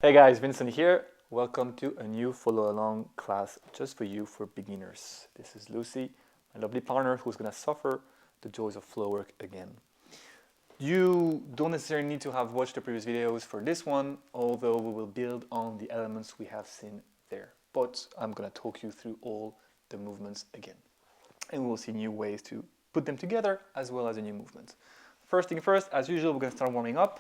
Hey guys, Vincent here. Welcome to a new follow-along class just for you for beginners. This is Lucy, my lovely partner who's going to suffer the joys of Floorwork again. You don't necessarily need to have watched the previous videos for this one, although we will build on the elements we have seen there. But I'm going to talk you through all the movements again. And we'll see new ways to put them together as well as a new movement. First thing first, as usual, we're going to start warming up.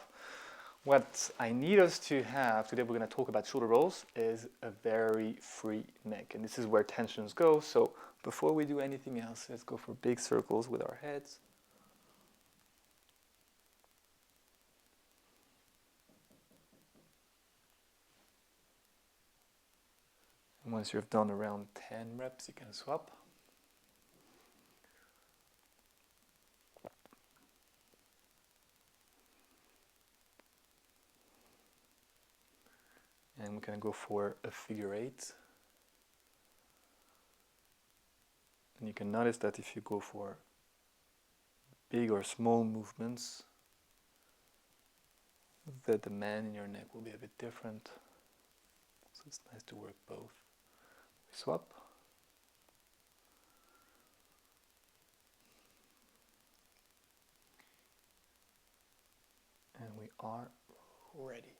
What I need us to have, today we're going to talk about shoulder rolls, is a very free neck. And this is where tensions go. So before we do anything else, let's go for big circles with our heads. And once you've done around 10 reps, you can swap. And we're going to go for a figure 8. And you can notice that if you go for big or small movements, the demand in your neck will be a bit different. So it's nice to work both. We swap. And we are ready.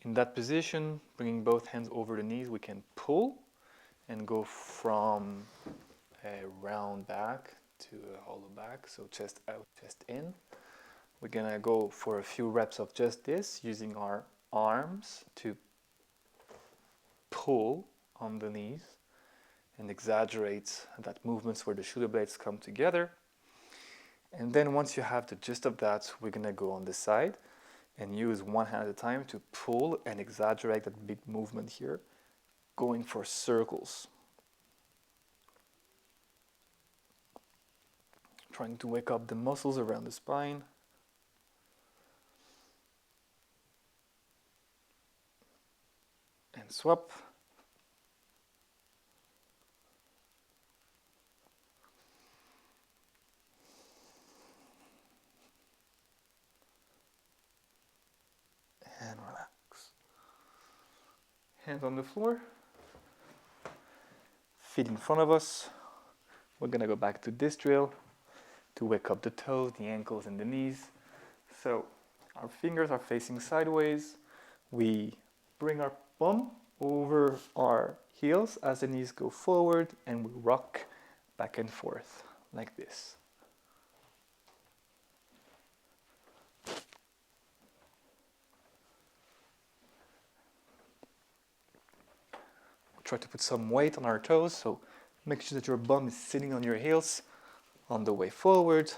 In that position, bringing both hands over the knees, we can pull and go from a round back to a hollow back, so chest out, chest in. We're gonna go for a few reps of just this, using our arms to pull on the knees and exaggerate that movements where the shoulder blades come together. And then once you have the gist of that, we're gonna go on this side and use one hand at a time to pull and exaggerate that big movement here, going for circles. Trying to wake up the muscles around the spine. And swap. And relax. Hands on the floor. Feet in front of us. We're going to go back to this drill to wake up the toes, the ankles, and the knees. So our fingers are facing sideways. We bring our bum over our heels as the knees go forward, and we rock back and forth like this. Try to put some weight on our toes, so make sure that your bum is sitting on your heels on the way forward.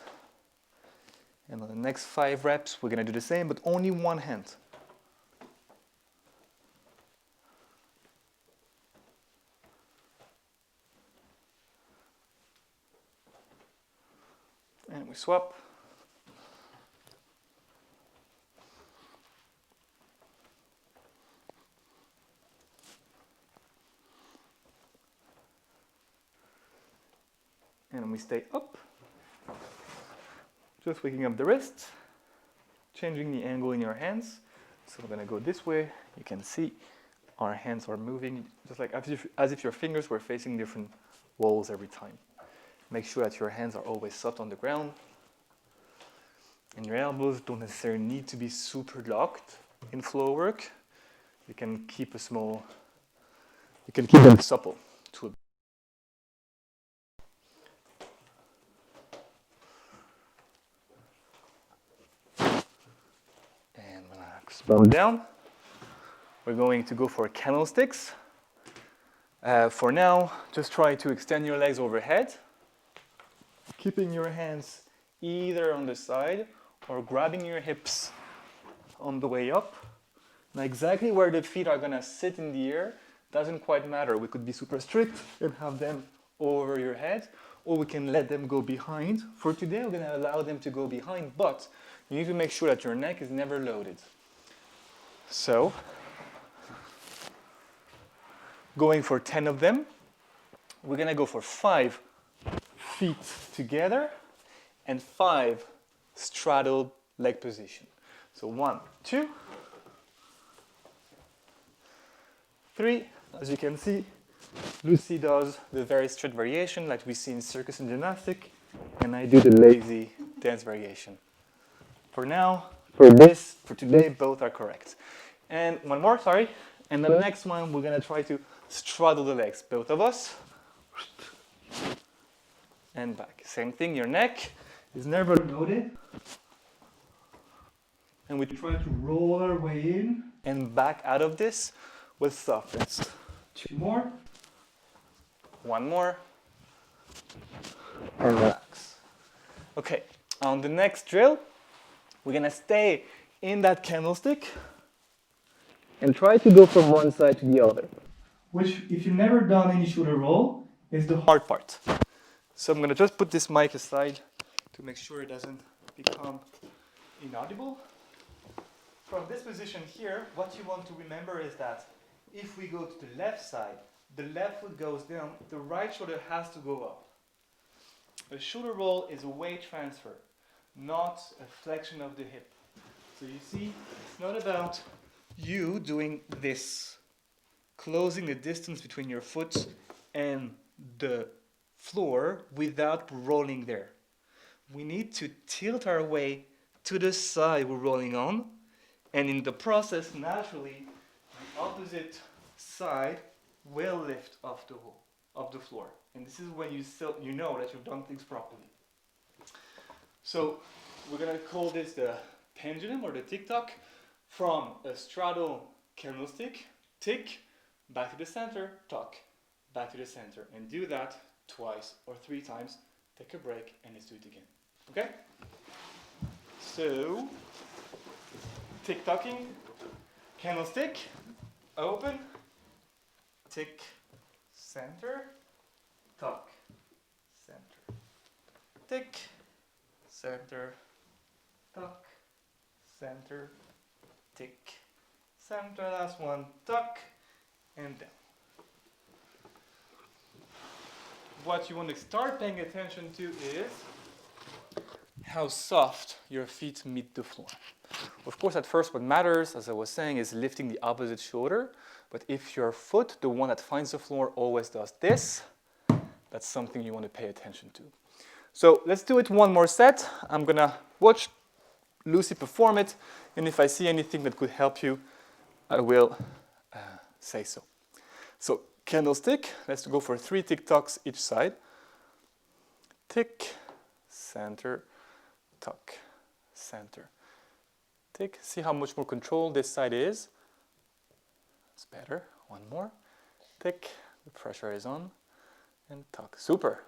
And on the next 5 reps, we're going to do the same, but only one hand. And we swap. And we stay up, just waking up the wrists, changing the angle in your hands. So we're going to go this way. You can see our hands are moving, just like as if your fingers were facing different walls every time. Make sure that your hands are always soft on the ground. And your elbows don't necessarily need to be super locked in floor work. You can keep them supple to a bum down. We're going to go for candlesticks. For now, just try to extend your legs overhead, keeping your hands either on the side or grabbing your hips on the way up. Now exactly where the feet are gonna sit in the air doesn't quite matter. We could be super strict and have them over your head, or we can let them go behind. For today, we're gonna allow them to go behind, but you need to make sure that your neck is never loaded. So, going for 10 of them, we're going to go for 5 feet together and 5 straddled leg position. So 1, 2, 3. As you can see, Lucy does the very straight variation like we see in circus and gymnastic, and I do the lazy dance variation. For now, for today, both are correct. And one more, sorry. And the next one, we're gonna try to straddle the legs, both of us. And back. Same thing, your neck is never loaded. And we try to roll our way in and back out of this with softness. 2 more. 1 more. And relax. Okay, on the next drill, we're gonna stay in that candlestick and try to go from one side to the other. Which, if you've never done any shoulder roll, is the hard part. So I'm gonna just put this mic aside to make sure it doesn't become inaudible. From this position here, what you want to remember is that if we go to the left side, the left foot goes down, the right shoulder has to go up. A shoulder roll is a weight transfer, not a flexion of the hip. So you see, it's not about you doing this, closing the distance between your foot and the floor without rolling there. We need to tilt our way to the side we're rolling on, and in the process, naturally, the opposite side will lift off the floor. And this is when you know that you've done things properly. So we're gonna call this the pendulum or the tick-tock. From a straddle candlestick, tick, back to the center, tock, back to the center. And do that twice or 3 times. Take a break and let's do it again. Okay? So, tick-tocking, candlestick, open, tick, center, tock, center, tick, center, tock, center, tick, center, last one, tuck, and down. What you want to start paying attention to is how soft your feet meet the floor. Of course, at first what matters, as I was saying, is lifting the opposite shoulder, but if your foot, the one that finds the floor, always does this, that's something you want to pay attention to. So let's do it one more set. I'm gonna watch Lucy perform it, and if I see anything that could help you, I will say so. So candlestick, let's go for 3 tick-tocks each side. Tick, center, tuck, center. Tick, see how much more control this side is. That's better. 1 more. Tick, the pressure is on, and tuck. Super.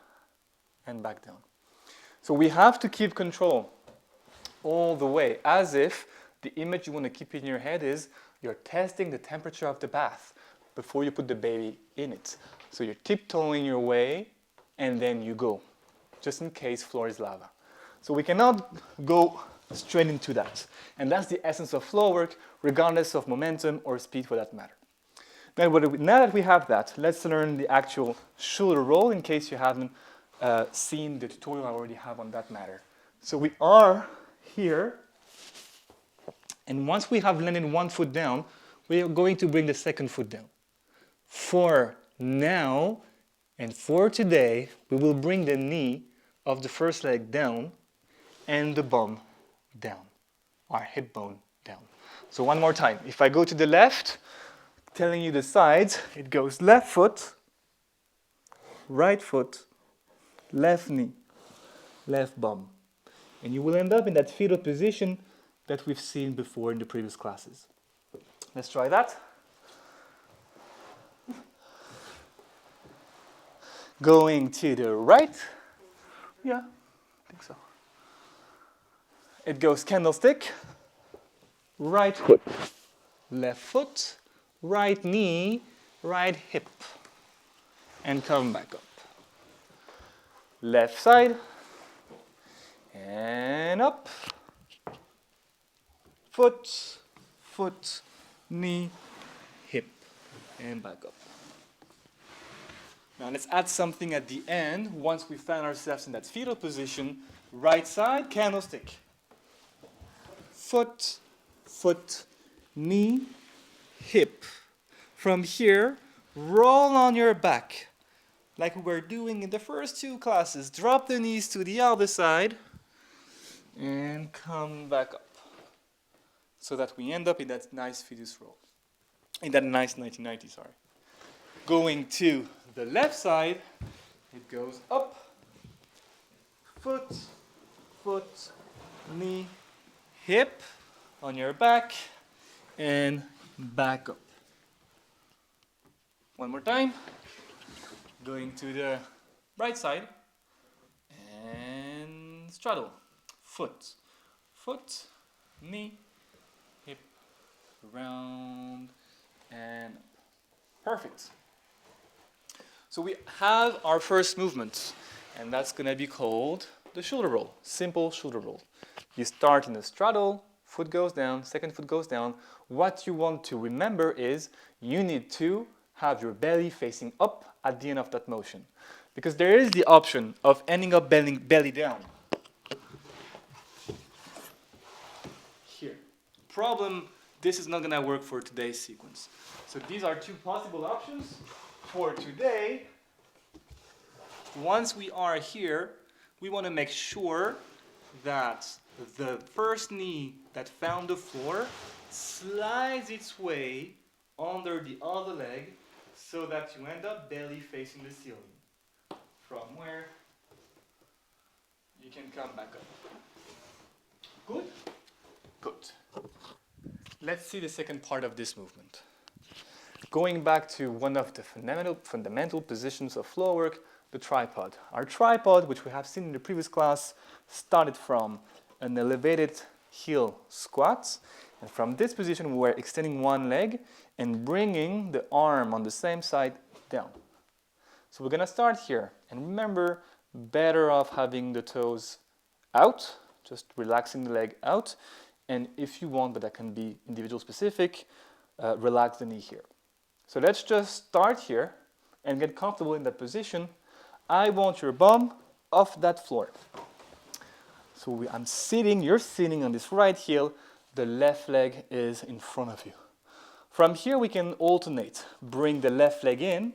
And back down. So we have to keep control all the way, as if the image you want to keep in your head is you're testing the temperature of the bath before you put the baby in it. So you're tiptoeing your way and then you go, just in case floor is lava. So we cannot go straight into that. And that's the essence of floor work, regardless of momentum or speed for that matter. Now that we have that, let's learn the actual shoulder roll in case you haven't seen the tutorial I already have on that matter. So we are here, and once we have landed 1 foot down, we are going to bring the 2nd foot down. For now, and for today, we will bring the knee of the first leg down and the bum down, our hip bone down. So one more time. If I go to the left, telling you the sides, it goes left foot, right foot, left knee, left bum. And you will end up in that fetal position that we've seen before in the previous classes. Let's try that. Going to the right. Yeah, I think so. It goes candlestick, right foot, left foot, right knee, right hip, and come back up. Left side, and up. Foot, foot, knee, hip, and back up. Now let's add something at the end. Once we find ourselves in that fetal position, right side, candlestick. Foot, foot, knee, hip. From here, roll on your back, like we were doing in the first two classes. Drop the knees to the other side, and come back up. So that we end up in that nice fetus roll. In that nice 1990, sorry. Going to the left side, it goes up, foot, foot, knee, hip, on your back, and back up. One more time. Going to the right side, and straddle. Foot, foot, knee, hip, round, and perfect. So we have our first movement, and that's going to be called the shoulder roll, simple shoulder roll. You start in a straddle, foot goes down, second foot goes down. What you want to remember is you need to have your belly facing up at the end of that motion, because there is the option of ending up belly down. Here. Problem, this is not going to work for today's sequence. So these are two possible options for today. Once we are here, we want to make sure that the first knee that found the floor slides its way under the other leg so that you end up belly facing the ceiling. From where you can come back up. Good? Good. Let's see the second part of this movement. Going back to one of the fundamental positions of floor work, the tripod. Our tripod, which we have seen in the previous class, started from an elevated heel squat. And from this position, we were extending one leg and bringing the arm on the same side down. So we're going to start here. And remember, better off having the toes out, just relaxing the leg out. And if you want, but that can be individual specific, relax the knee here. So let's just start here and get comfortable in that position. I want your bum off that floor. So I'm sitting, you're sitting on this right heel, the left leg is in front of you. From here we can alternate. Bring the left leg in,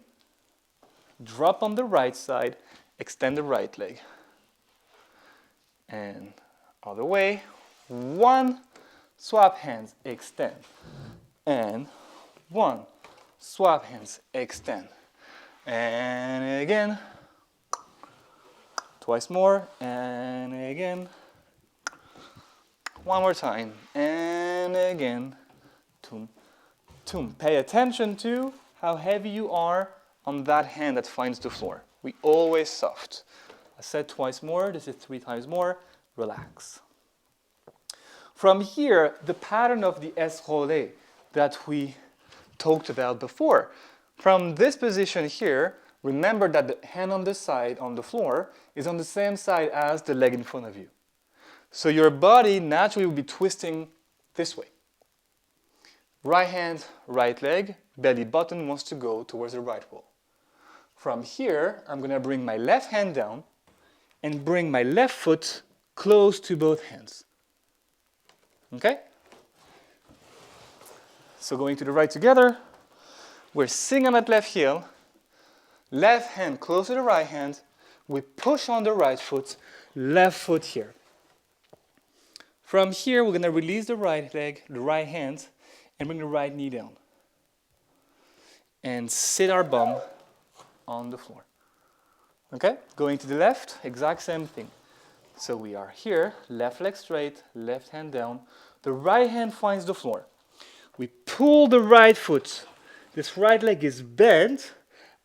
drop on the right side, extend the right leg. And other way, one, swap hands, extend. And one, swap hands, extend. And again, twice more, and again. One more time, and again. Tum, tum. Pay attention to how heavy you are on that hand that finds the floor. We always soft. I said twice more, this is 3 times more. Relax. From here, the pattern of the 𝗧liche that we talked about before. From this position here, remember that the hand on the side, on the floor, is on the same side as the leg in front of you. So your body naturally will be twisting this way. Right hand, right leg, belly button wants to go towards the right wall. From here, I'm going to bring my left hand down and bring my left foot close to both hands. Okay? So going to the right together, we're sitting on that left heel, left hand close to the right hand, we push on the right foot, left foot here. From here, we're going to release the right leg, the right hand, and bring the right knee down. And sit our bum on the floor. Okay? Going to the left, exact same thing. So we are here, left leg straight, left hand down. The right hand finds the floor. We pull the right foot. This right leg is bent.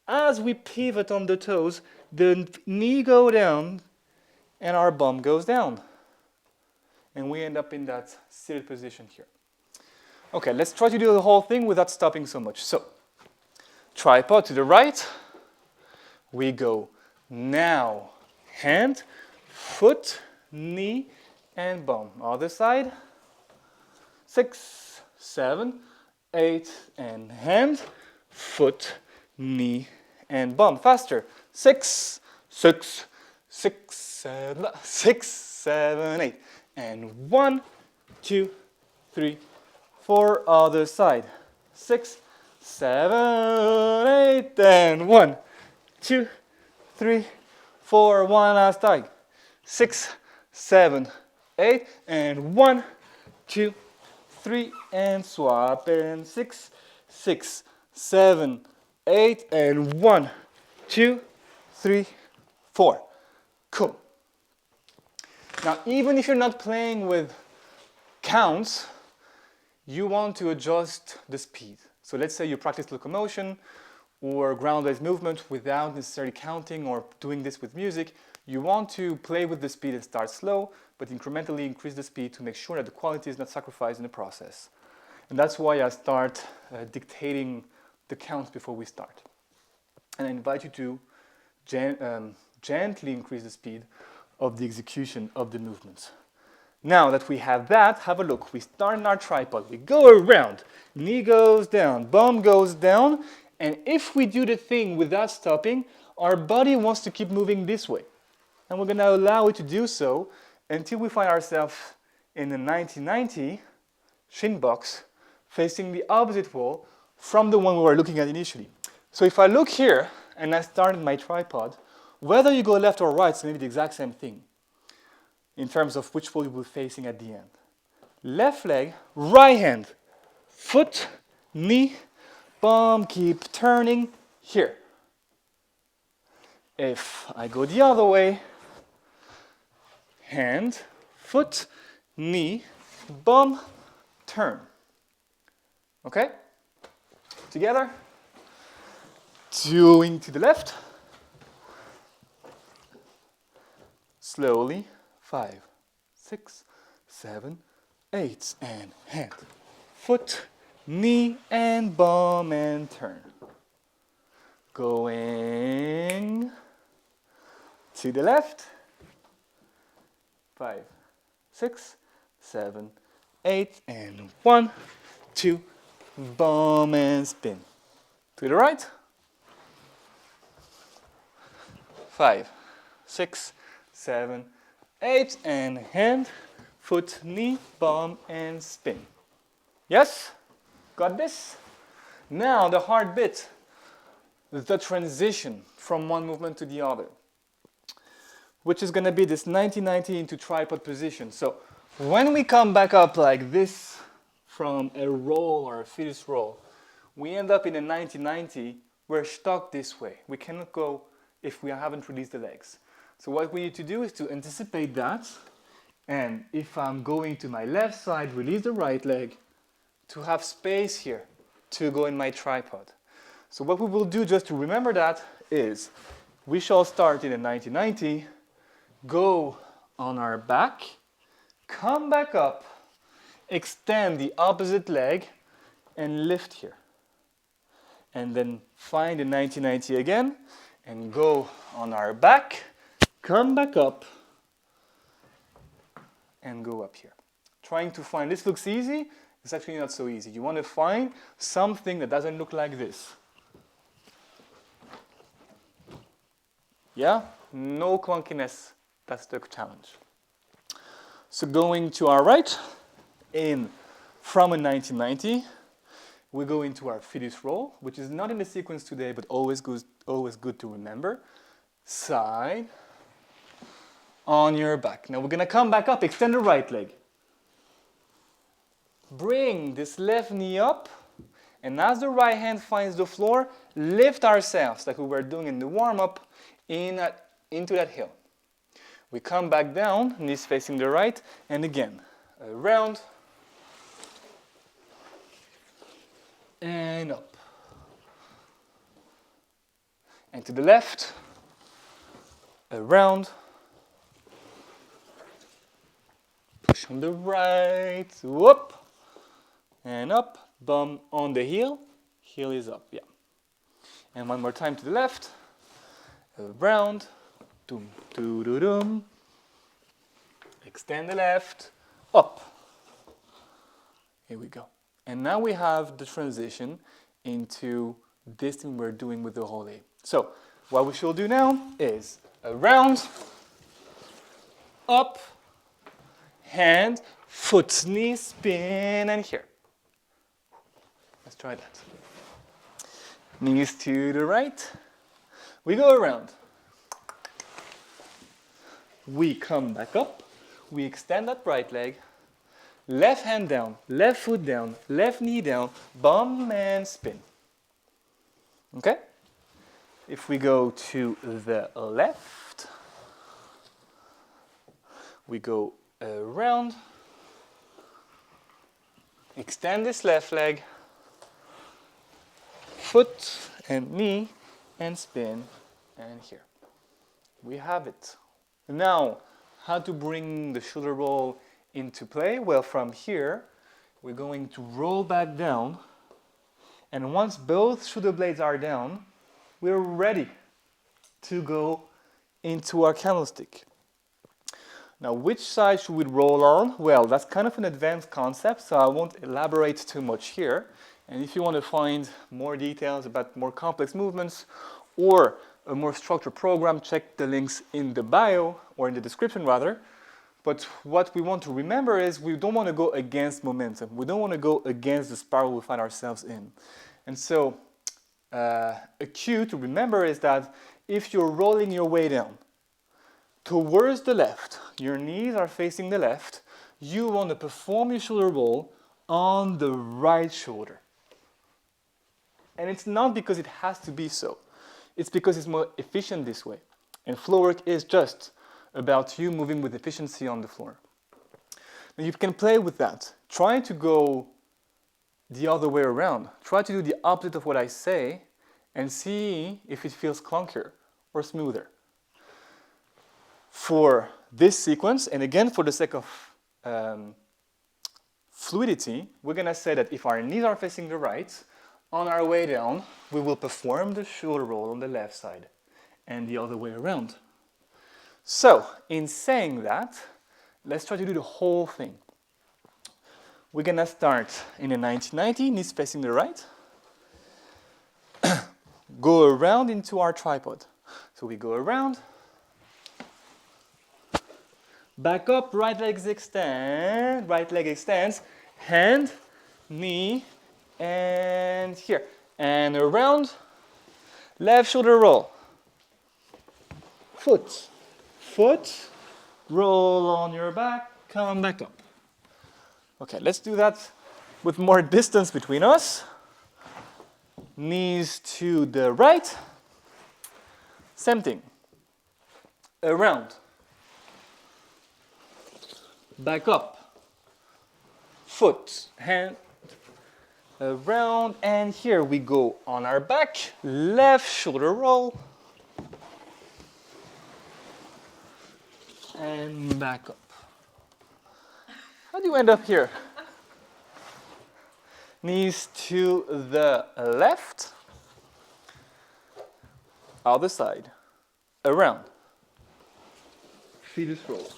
As we pivot on the toes, the knee goes down and our bum goes down. And we end up in that seated position here. Okay, let's try to do the whole thing without stopping so much. So, tripod to the right. We go now, hand, foot, knee, and bum. Other side. 6, 7, 8, and hand, foot, knee, and bum. Faster. 6, 6, 6, 7, 6, 7, 8. And 1, 2, 3, 4. Other side. 6, 7, 8, and 1, 2, 3, 4, one last time. 6, 7, 8, and 1, 2, 3, and swap, and 6, 6, 7, 8, and 1, 2, 3, 4. Cool. Now, even if you're not playing with counts, you want to adjust the speed. So let's say you practice locomotion or ground-based movement without necessarily counting or doing this with music. You want to play with the speed and start slow, but incrementally increase the speed to make sure that the quality is not sacrificed in the process. And that's why I start dictating the counts before we start. And I invite you to gently increase the speed of the execution of the movements. Now that we have that, have a look. We start in our tripod. We go around. Knee goes down, bum goes down. And if we do the thing without stopping, our body wants to keep moving this way. And we're going to allow it to do so until we find ourselves in the 90-90 shin box facing the opposite wall from the one we were looking at initially. So if I look here and I start in my tripod, whether you go left or right, it's going to be the exact same thing in terms of which wall you will be facing at the end. Left leg, right hand, foot, knee, bum, keep turning here. If I go the other way, hand, foot, knee, bum, turn. Okay? Together. Doing to the left. Slowly. 5, 6, 7, 8, and hand, foot, knee, and bum, and turn. Going to the left. 5, 6, 7, 8, and 1, 2, bum, and spin. To the right. 5, 6, 7, 8, and hand, foot, knee, bum, and spin. Yes? Got this? Now the hard bit, the transition from one movement to the other, which is going to be this 90-90 into tripod position. So when we come back up like this from a roll or a fetus roll, we end up in a 90-90. We're stuck this way. We cannot go if we haven't released the legs. So what we need to do is to anticipate that, and if I'm going to my left side, release the right leg, to have space here to go in my tripod. So what we will do just to remember that is we shall start in a 90-90, go on our back, come back up, extend the opposite leg, and lift here. And then find a 90-90 again, and go on our back, come back up, and go up here. Trying to find, this looks easy, it's actually not so easy. You want to find something that doesn't look like this. Yeah? No clunkiness, that's the challenge. So going to our right, in from a 90-90, we go into our fetus roll, which is not in the sequence today, but always good to remember. Side, on your back. Now we're going to come back up, extend the right leg. Bring this left knee up, and as the right hand finds the floor, lift ourselves, like we were doing in the warm-up, into that hill. We come back down, knees facing the right, and again, around, and up. And to the left, around, push on the right, whoop, and up, bum on the heel is up, yeah. And one more time to the left, around, doom, doo doo doom, extend the left, up. Here we go. And now we have the transition into this thing we're doing with the whole A. So what we shall do now is around, up, hand, foot, knee, spin, and here. Let's try that. Knees to the right. We go around. We come back up. We extend that right leg. Left hand down, left foot down, left knee down, bum and spin. Okay? If we go to the left, we go around, extend this left leg, foot and knee, and spin, and here. We have it. Now, how to bring the shoulder roll into play? Well, from here, we're going to roll back down, and once both shoulder blades are down, we're ready to go into our candlestick. Now, which side should we roll on? Well, that's kind of an advanced concept, so I won't elaborate too much here. And if you want to find more details about more complex movements or a more structured program, check the links in the bio, or in the description rather. But what we want to remember is we don't want to go against momentum. We don't want to go against the spiral we find ourselves in. And so a cue to remember is that if you're rolling your way down towards the left, your knees are facing the left, you want to perform your shoulder roll on the right shoulder. And it's not because it has to be so. It's because it's more efficient this way. And floor work is just about you moving with efficiency on the floor. Now you can play with that. Try to go the other way around. Try to do the opposite of what I say and see if it feels clunkier or smoother. For this sequence, and again for the sake of fluidity, we're going to say that if our knees are facing the right, on our way down, we will perform the shoulder roll on the left side and the other way around. So, in saying that, let's try to do the whole thing. We're going to start in a 90-90, knees facing the right. Go around into our tripod. So we go around. Back up, right leg extends, hand, knee, and here. And around, left shoulder roll. Foot, roll on your back, come back up. Okay, let's do that with more distance between us. Knees to the right. Same thing. Around. Back up. Foot, hand, around, and here we go on our back. Left shoulder roll. And back up. How do you end up here? Knees to the left. Other side. Around. Fetus roll.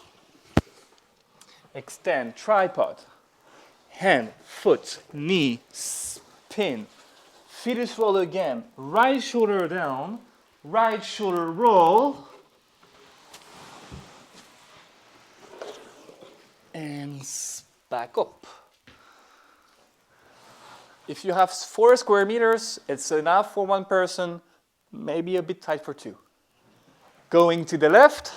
Extend, tripod. Hand, foot, knee, spin. Fetus roll again. Right shoulder down. Right shoulder roll. And back up. If you have 4 square meters, it's enough for one person, maybe a bit tight for 2. Going to the left.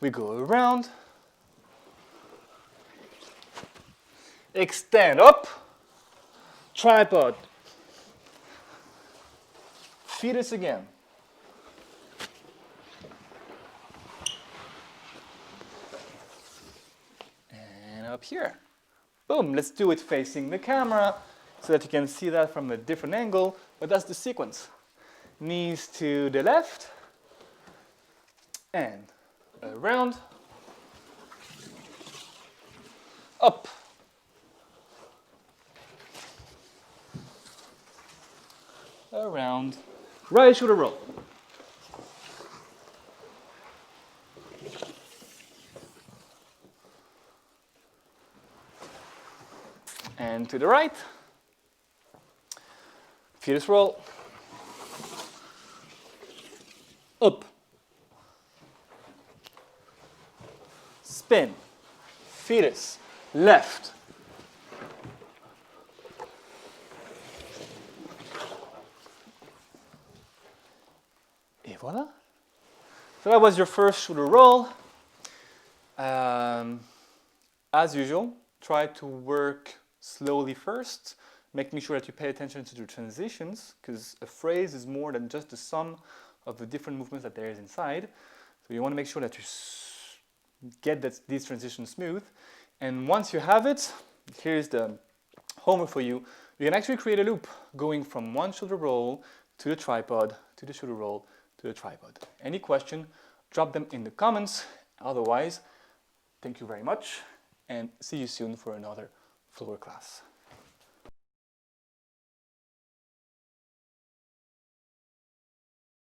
We go around. Extend up. Tripod. Fetus again. Up here. Boom, let's do it facing the camera so that you can see that from a different angle, but that's the sequence. Knees to the left and around, up, around, right shoulder roll. And to the right, fetus roll, up, spin, fetus, left, So that was your first shoulder roll. As usual, try to work slowly first, making sure that you pay attention to the transitions, because a phrase is more than just the sum of the different movements that there is inside. So you want to make sure that you get these transitions smooth. And once you have it, here's the homework for you. You can actually create a loop going from one shoulder roll to the tripod, to the shoulder roll, to the tripod. Any question, drop them in the comments. Otherwise, thank you very much and see you soon for another floor class.